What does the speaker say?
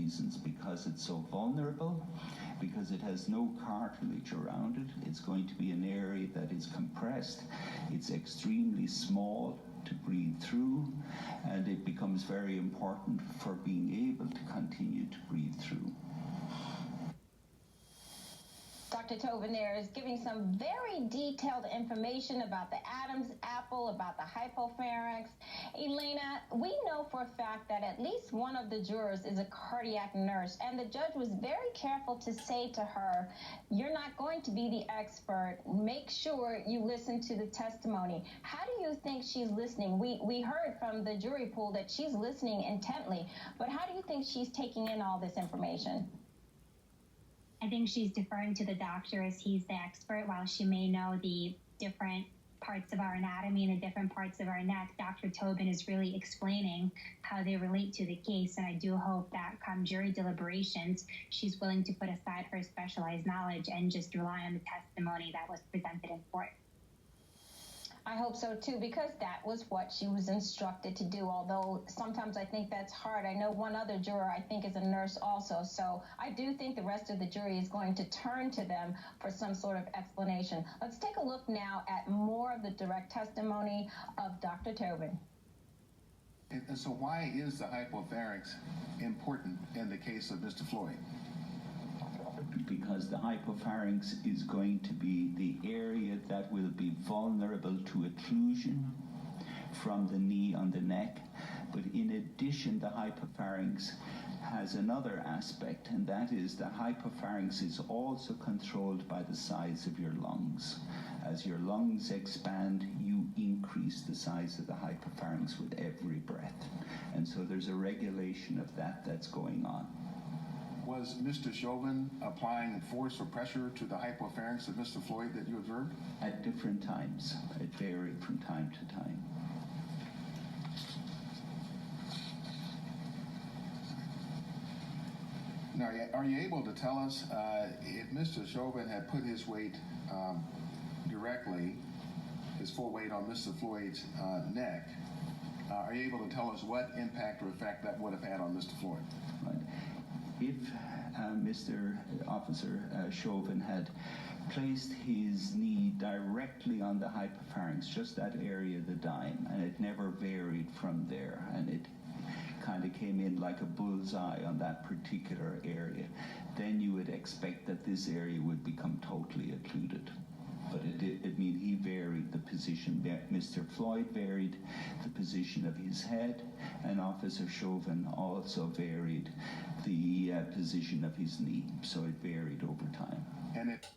reasons, because it's so vulnerable, because it has no cartilage around it. It's going to be an area that is compressed. It's extremely small to breathe through, and it becomes very important for being able to continue to breathe through. Dr. Tobin there is giving some very detailed information about the Adam's apple, about the hypopharynx. Elena, we know for a fact that at least one of the jurors is a cardiac nurse, and the judge was very careful to say to her, you're not going to be the expert. Make sure you listen to the testimony. How do you think she's listening? We heard from the jury pool that she's listening intently, but how do you think she's taking in all this information? I think she's deferring to the doctor as he's the expert. While she may know the different parts of our anatomy and the different parts of our neck, Dr. Tobin is really explaining how they relate to the case. And I do hope that come jury deliberations, she's willing to put aside her specialized knowledge and just rely on the testimony that was presented in court. I hope so, too, because that was what she was instructed to do, although sometimes I think that's hard. I know one other juror, I think, is a nurse also, so I do think the rest of the jury is going to turn to them for some sort of explanation. Let's take a look now at more of the direct testimony of Dr. Tobin. And so why is the hypopharynx important in the case of Mr. Floyd? Because the hypopharynx is going to be the area that will be vulnerable to occlusion from the knee on the neck. But in addition, the hypopharynx has another aspect, and that is the hypopharynx is also controlled by the size of your lungs. As your lungs expand, you increase the size of the hypopharynx with every breath. And so there's a regulation of that that's going on. Was Mr. Chauvin applying force or pressure to the hypopharynx of Mr. Floyd that you observed? At different times. It varied from time to time. Now, are you able to tell us if Mr. Chauvin had put his weight directly, his full weight on Mr. Floyd's neck, are you able to tell us what impact or effect that would have had on Mr. Floyd? Right. If Mr. Officer Chauvin had placed his knee directly on the hypopharynx, just that area of the dime, and it never varied from there, and it kind of came in like a bullseye on that particular area, then you would expect that this area would become totally occluded. But it mean he varied the position. Mr. Floyd varied the position of his head, and Officer Chauvin also varied the position of his knee. So it varied over time. And it